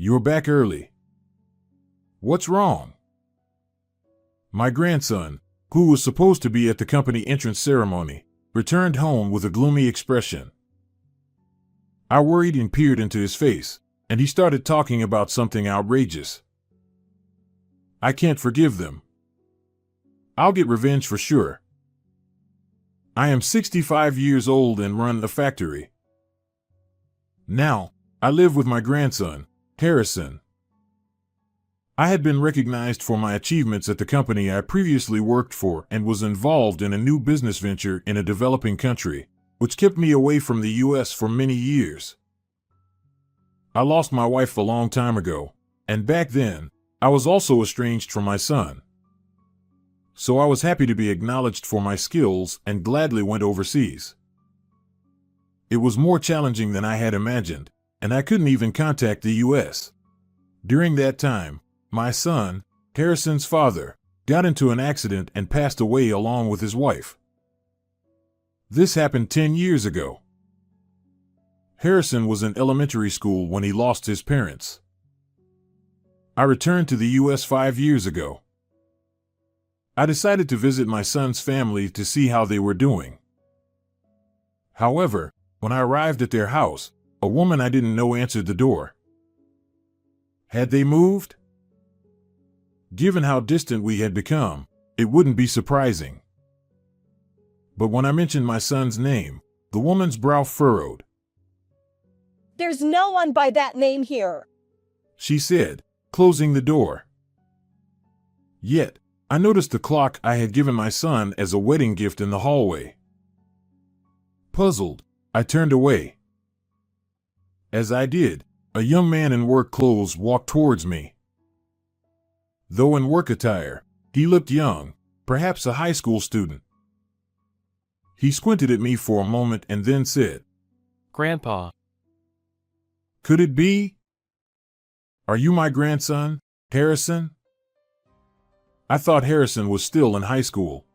You're back early. What's wrong? My grandson, who was supposed to be at the company entrance ceremony, returned home with a gloomy expression. I worried and peered into his face, and he started talking about something outrageous. I can't forgive them. I'll get revenge for sure. I am 65 years old and run a factory. Now, I live with my grandson, Harrison. I had been recognized for my achievements at the company I previously worked for and was involved in a new business venture in a developing country, which kept me away from the U.S. for many years. I lost my wife a long time ago, and back then, I was also estranged from my son. So I was happy to be acknowledged for my skills and gladly went overseas. It was more challenging than I had imagined, and I couldn't even contact the U.S. During that time, my son, Harrison's father, got into an accident and passed away along with his wife. This happened 10 years ago. Harrison was in elementary school when he lost his parents. I returned to the U.S. 5 years ago. I decided to visit my son's family to see how they were doing. However, when I arrived at their house, a woman I didn't know answered the door. Had they moved? Given how distant we had become, it wouldn't be surprising. But when I mentioned my son's name, the woman's brow furrowed. There's no one by that name here, she said, closing the door. Yet, I noticed the clock I had given my son as a wedding gift in the hallway. Puzzled, I turned away. As I did, a young man in work clothes walked towards me. Though in work attire, he looked young, perhaps a high school student. He squinted at me for a moment and then said, "Grandpa." "Could it be? Are you my grandson, Harrison?" I thought Harrison was still in high school.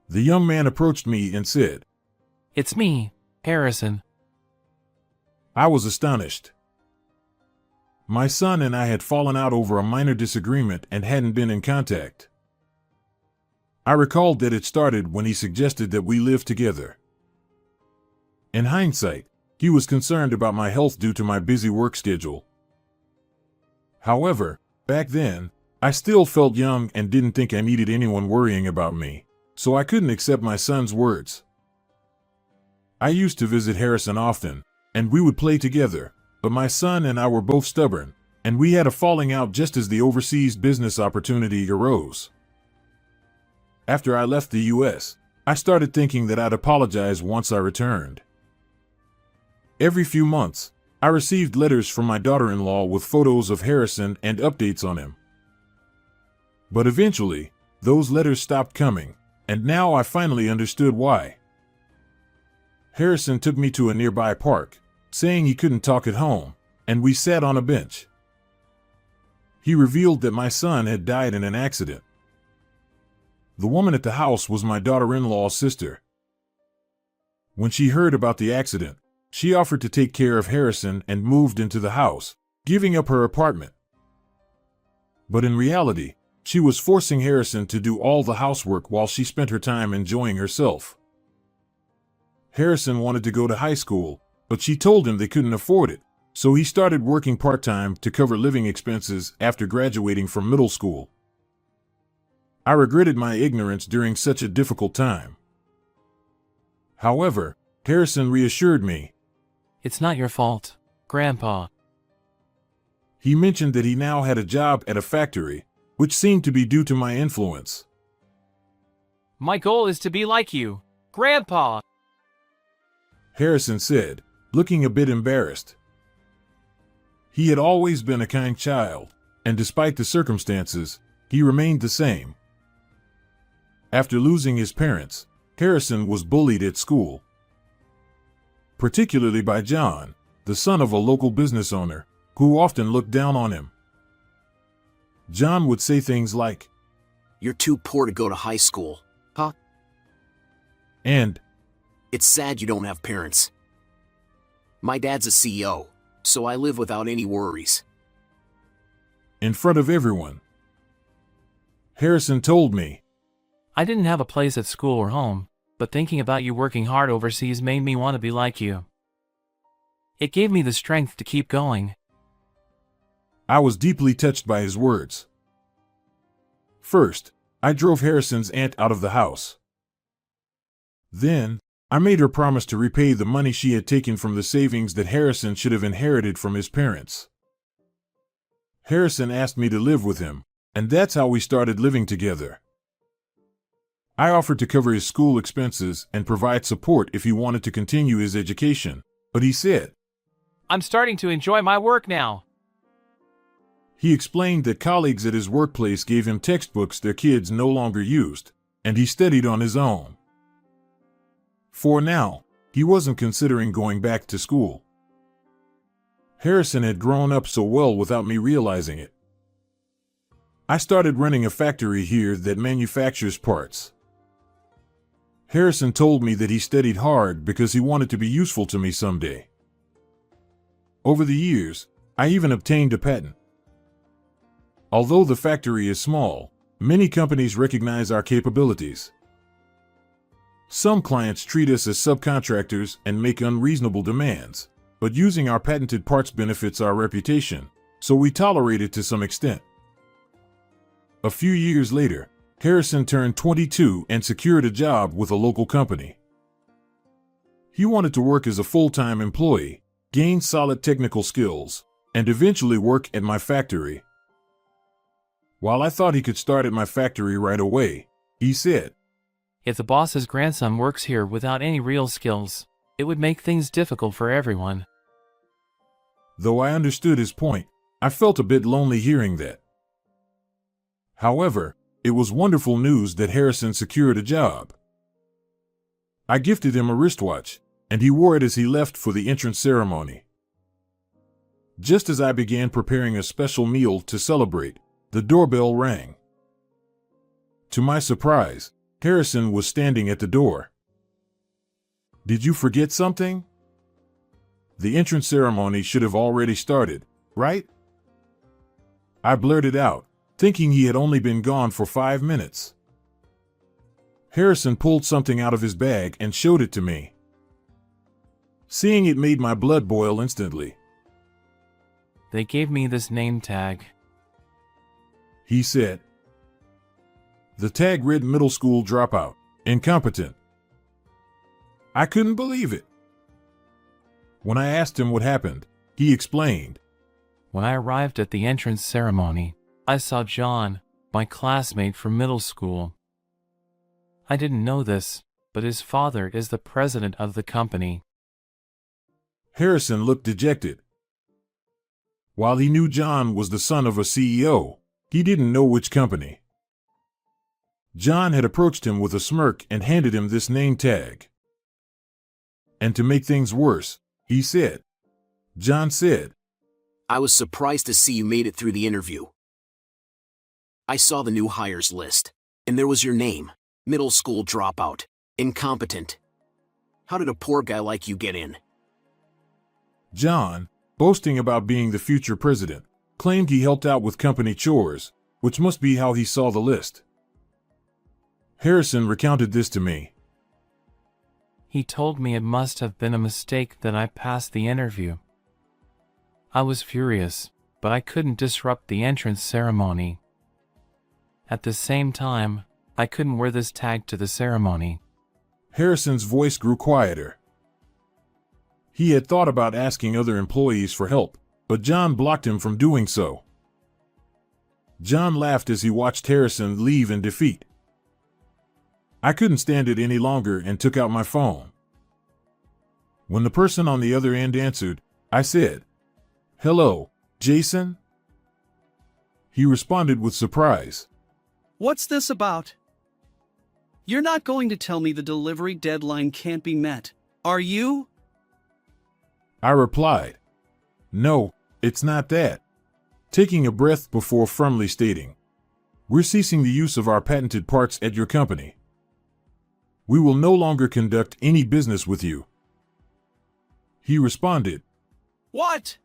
The young man approached me and said, "It's me, Harrison." I was astonished. My son and I had fallen out over a minor disagreement and hadn't been in contact. I recalled that it started when he suggested that we live together. In hindsight, he was concerned about my health due to my busy work schedule. However, back then, I still felt young and didn't think I needed anyone worrying about me, so I couldn't accept my son's words. I used to visit Harrison often, and we would play together, but my son and I were both stubborn, and we had a falling out just as the overseas business opportunity arose. After I left the U.S., I started thinking that I'd apologize once I returned. Every few months, I received letters from my daughter-in-law with photos of Harrison and updates on him. But eventually, those letters stopped coming, and now I finally understood why. Harrison took me to a nearby park, saying he couldn't talk at home, and we sat on a bench. He revealed that my son had died in an accident. The woman at the house was my daughter-in-law's sister. When she heard about the accident, she offered to take care of Harrison and moved into the house, giving up her apartment. But in reality, she was forcing Harrison to do all the housework while she spent her time enjoying herself. Harrison wanted to go to high school, but she told him they couldn't afford it, so he started working part-time to cover living expenses after graduating from middle school. I regretted my ignorance during such a difficult time. However, Harrison reassured me. "It's not your fault, Grandpa." He mentioned that he now had a job at a factory, which seemed to be due to my influence. "My goal is to be like you, Grandpa." Harrison said, looking a bit embarrassed. He had always been a kind child, and despite the circumstances, he remained the same. After losing his parents, Harrison was bullied at school, particularly by John, the son of a local business owner, who often looked down on him. John would say things like, "You're too poor to go to high school, huh? And, It's sad you don't have parents. My dad's a CEO. so I live without any worries. In front of everyone. Harrison told me. I didn't have a place at school or home, but thinking about you working hard overseas made me want to be like you. It gave me the strength to keep going. I was deeply touched by his words. First, I drove Harrison's aunt out of the house. Then, I made her promise to repay the money she had taken from the savings that Harrison should have inherited from his parents. Harrison asked me to live with him, and that's how we started living together. I offered to cover his school expenses and provide support if he wanted to continue his education, but he said, I'm starting to enjoy my work now. He explained that colleagues at his workplace gave him textbooks their kids no longer used, and he studied on his own. For now, he wasn't considering going back to school. Harrison had grown up so well without me realizing it. I started running a factory here that manufactures parts. Harrison told me that he studied hard because he wanted to be useful to me someday. Over the years, I even obtained a patent. Although the factory is small, many companies recognize our capabilities. Some clients treat us as subcontractors and make unreasonable demands, but using our patented parts benefits our reputation, so we tolerate it to some extent. A few years later, Harrison turned 22 and secured a job with a local company. He wanted to work as a full-time employee, gain solid technical skills, and eventually work at my factory. While I thought he could start at my factory right away, he said, If the boss's grandson works here without any real skills, it would make things difficult for everyone. Though I understood his point, I felt a bit lonely hearing that. However, it was wonderful news that Harrison secured a job. I gifted him a wristwatch, and he wore it as he left for the entrance ceremony. Just as I began preparing a special meal to celebrate, the doorbell rang. To my surprise, Harrison was standing at the door. Did you forget something? The entrance ceremony should have already started, right? I blurted out, thinking he had only been gone for 5 minutes. Harrison pulled something out of his bag and showed it to me. Seeing it made my blood boil instantly. They gave me this name tag. He said. The tag read middle school dropout, incompetent. I couldn't believe it. When I asked him what happened, he explained. When I arrived at the entrance ceremony, I saw John, my classmate from middle school. I didn't know this, but his father is the president of the company. Harrison looked dejected. While he knew John was the son of a CEO, he didn't know which company. John had approached him with a smirk and handed him this name tag. And to make things worse, he said, John said, I was surprised to see you made it through the interview. I saw the new hires list, and there was your name, middle school dropout, incompetent. How did a poor guy like you get in? John, boasting about being the future president, claimed he helped out with company chores, which must be how he saw the list. Harrison recounted this to me. He told me it must have been a mistake that I passed the interview. I was furious, but I couldn't disrupt the entrance ceremony. At the same time, I couldn't wear this tag to the ceremony. Harrison's voice grew quieter. He had thought about asking other employees for help, but John blocked him from doing so. John laughed as he watched Harrison leave in defeat. I couldn't stand it any longer and took out my phone. When the person on the other end answered, I said, Hello, Jason? He responded with surprise. What's this about? You're not going to tell me the delivery deadline can't be met, are you? I replied, No, it's not that. Taking a breath before firmly stating, We're ceasing the use of our patented parts at your company. We will no longer conduct any business with you. He responded, What?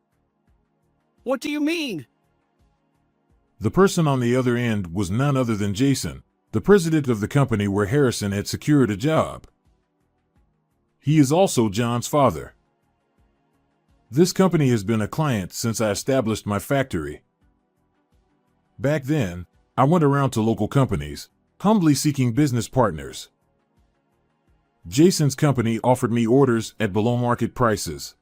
What do you mean? The person on the other end was none other than Jason, the president of the company where Harrison had secured a job. He is also John's father. This company has been a client since I established my factory. Back then, I went around to local companies, humbly seeking business partners. Jason's company offered me orders at below market prices.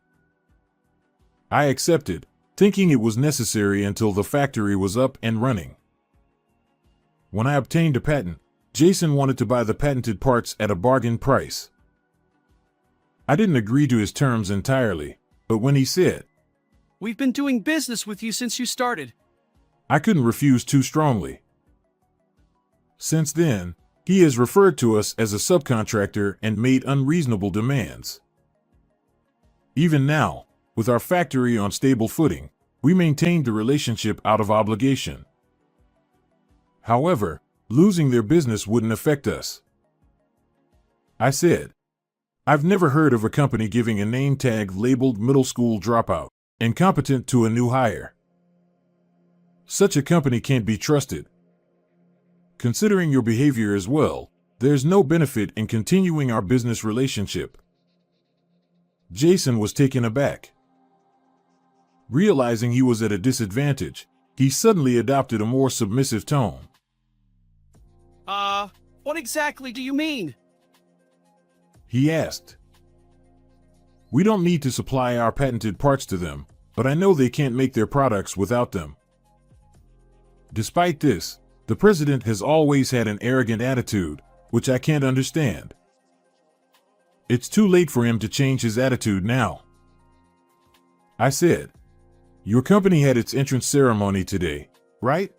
I accepted, thinking it was necessary until the factory was up and running. When I obtained a patent, Jason wanted to buy the patented parts at a bargain price. I didn't agree to his terms entirely, but when he said, "We've been doing business with you since you started," I couldn't refuse too strongly. Since then, he has referred to us as a subcontractor and made unreasonable demands. Even now, with our factory on stable footing, we maintained the relationship out of obligation. However, losing their business wouldn't affect us. I said, I've never heard of a company giving a name tag labeled middle school dropout, incompetent to a new hire. Such a company can't be trusted. Considering your behavior as well, there's no benefit in continuing our business relationship. Jason was taken aback. Realizing he was at a disadvantage, he suddenly adopted a more submissive tone. What exactly do you mean? He asked. We don't need to supply our patented parts to them, but I know they can't make their products without them. Despite this, the president has always had an arrogant attitude, which I can't understand. It's too late for him to change his attitude now. I said, your company had its entrance ceremony today, right?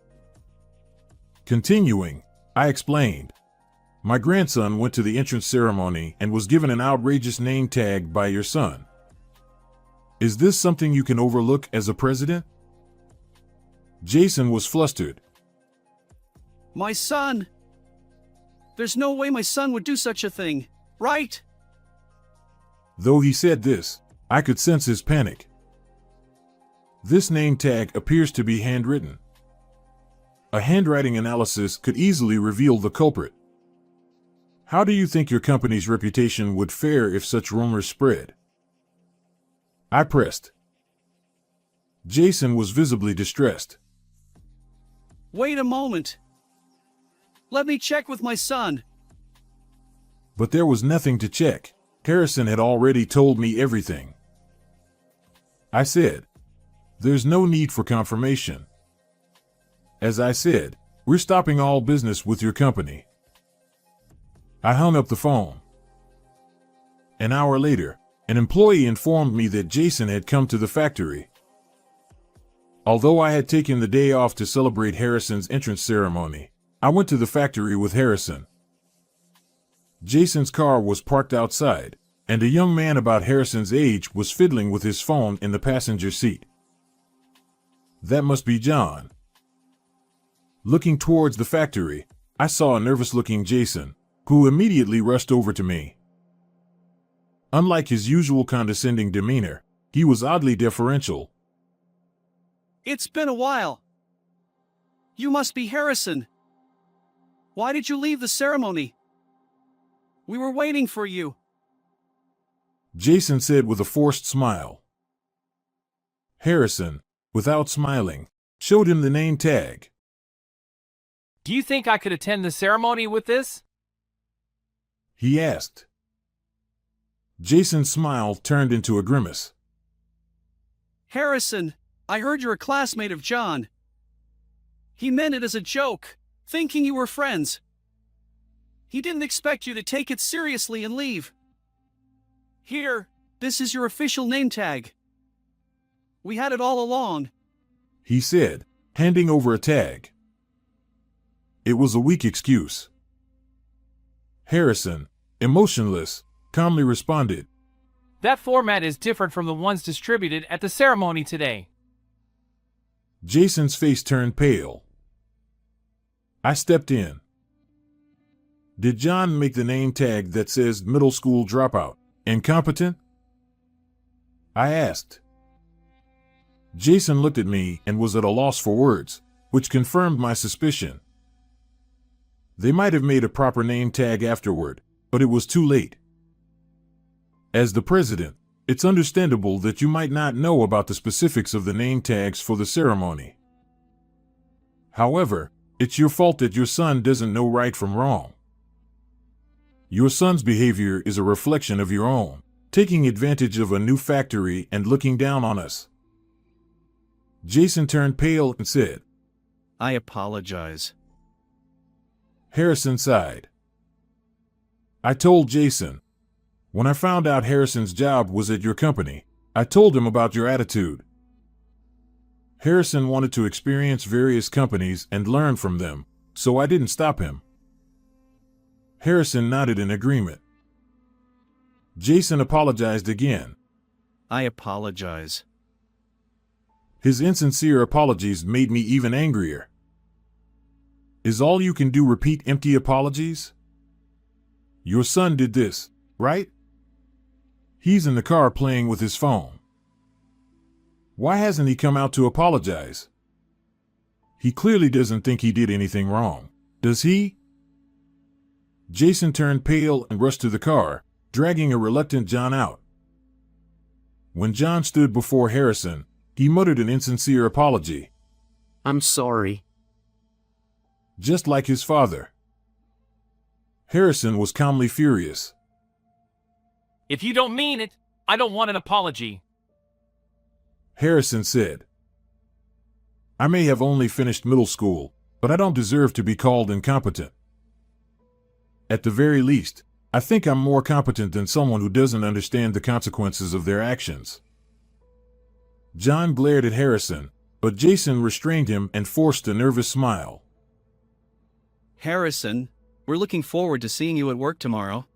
Continuing, I explained. My grandson went to the entrance ceremony and was given an outrageous name tag by your son. Is this something you can overlook as a president? Jason was flustered. My son? There's no way my son would do such a thing, right? Though he said this, I could sense his panic. This name tag appears to be handwritten. A handwriting analysis could easily reveal the culprit. How do you think your company's reputation would fare if such rumors spread? I pressed. Jason was visibly distressed. Wait a moment. Let me check with my son. But there was nothing to check. Harrison had already told me everything. I said, there's no need for confirmation. As I said, we're stopping all business with your company. I hung up the phone. An hour later, an employee informed me that Jason had come to the factory. Although I had taken the day off to celebrate Harrison's entrance ceremony, I went to the factory with Harrison. Jason's car was parked outside, and a young man about Harrison's age was fiddling with his phone in the passenger seat. That must be John. Looking towards the factory, I saw a nervous-looking Jason, who immediately rushed over to me. Unlike his usual condescending demeanor, he was oddly deferential. It's been a while. You must be Harrison. Why did you leave the ceremony? We were waiting for you. Jason said with a forced smile. Harrison, without smiling, showed him the name tag. Do you think I could attend the ceremony with this? He asked. Jason's smile turned into a grimace. Harrison, I heard you're a classmate of John. He meant it as a joke, thinking you were friends. He didn't expect you to take it seriously and leave. Here, this is your official name tag. We had it all along, He said, handing over a tag. It was a weak excuse. Harrison, emotionless, calmly responded. That format is different from the ones distributed at the ceremony today. Jason's face turned pale. I stepped in. Did John make the name tag that says middle school dropout, incompetent? I asked. Jason looked at me and was at a loss for words, which confirmed my suspicion. They might have made a proper name tag afterward, but it was too late. As the president, it's understandable that you might not know about the specifics of the name tags for the ceremony. However, it's your fault that your son doesn't know right from wrong. Your son's behavior is a reflection of your own, taking advantage of a new factory and looking down on us. Jason turned pale and said, I apologize. Harrison sighed. I told Jason. When I found out Harrison's job was at your company, I told him about your attitude. Harrison wanted to experience various companies and learn from them, so I didn't stop him. Harrison nodded in agreement. Jason apologized again. I apologize. His insincere apologies made me even angrier. Is all you can do repeat empty apologies? Your son did this, right? He's in the car playing with his phone. Why hasn't he come out to apologize? He clearly doesn't think he did anything wrong, does he? Jason turned pale and rushed to the car, dragging a reluctant John out. When John stood before Harrison, he muttered an insincere apology. I'm sorry. Just like his father. Harrison was calmly furious. If you don't mean it, I don't want an apology. Harrison said, I may have only finished middle school, but I don't deserve to be called incompetent. At the very least, I think I'm more competent than someone who doesn't understand the consequences of their actions. John glared at Harrison, but Jason restrained him and forced a nervous smile. Harrison, we're looking forward to seeing you at work tomorrow.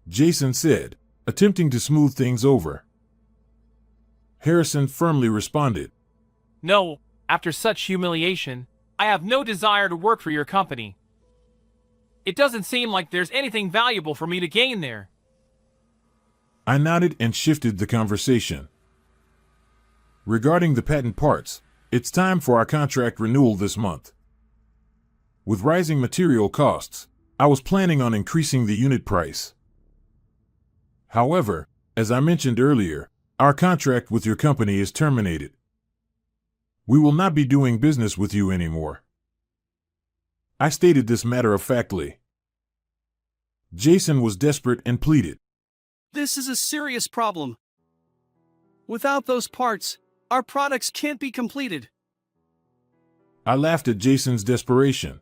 Jason said, attempting to smooth things over. Harrison firmly responded, No, after such humiliation, I have no desire to work for your company. It doesn't seem like there's anything valuable for me to gain there. I nodded and shifted the conversation. Regarding the patent parts, it's time for our contract renewal this month. With rising material costs, I was planning on increasing the unit price. However, as I mentioned earlier, our contract with your company is terminated. We will not be doing business with you anymore. I stated this matter-of-factly. Jason was desperate and pleaded. This is a serious problem. Without those parts, our products can't be completed. I laughed at Jason's desperation.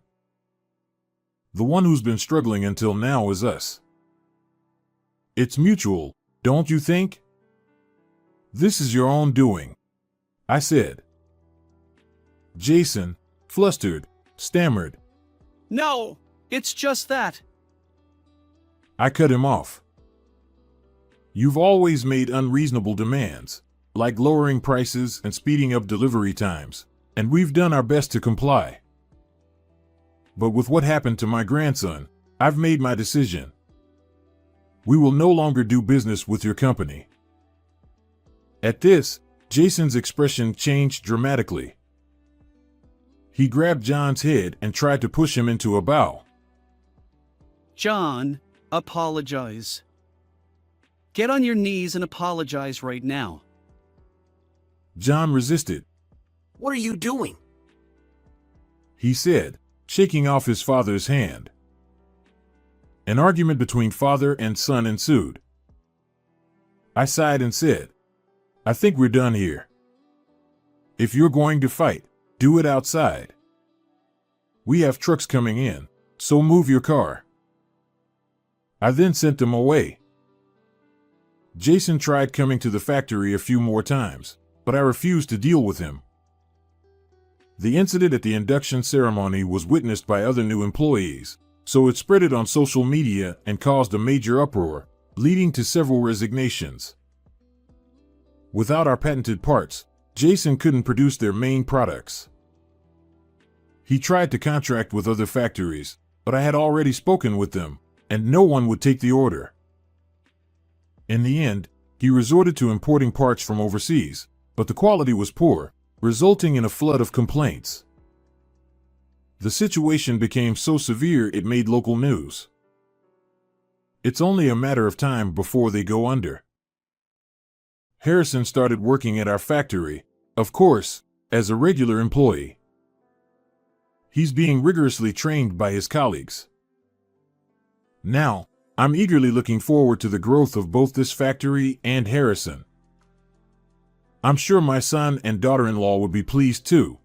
The one who's been struggling until now is us. It's mutual, don't you think? This is your own doing, I said. Jason, flustered, stammered. No, it's just that. I cut him off. You've always made unreasonable demands, like lowering prices and speeding up delivery times, and we've done our best to comply. But with what happened to my grandson, I've made my decision. We will no longer do business with your company. At this, Jason's expression changed dramatically. He grabbed John's head and tried to push him into a bow. John, apologize. Get on your knees and apologize right now. John resisted. What are you doing? He said, shaking off his father's hand. An argument between father and son ensued. I sighed and said, I think we're done here. If you're going to fight, do it outside. We have trucks coming in, so move your car. I then sent them away. Jason tried coming to the factory a few more times, but I refused to deal with him. The incident at the induction ceremony was witnessed by other new employees, so it spread it on social media and caused a major uproar, leading to several resignations. Without our patented parts, Jason couldn't produce their main products. He tried to contract with other factories, but I had already spoken with them, and no one would take the order. In the end, he resorted to importing parts from overseas, but the quality was poor, resulting in a flood of complaints. The situation became so severe it made local news. It's only a matter of time before they go under. Harrison started working at our factory, of course, as a regular employee. He's being rigorously trained by his colleagues. Now, I'm eagerly looking forward to the growth of both this factory and Harrison. I'm sure my son and daughter-in-law would be pleased too.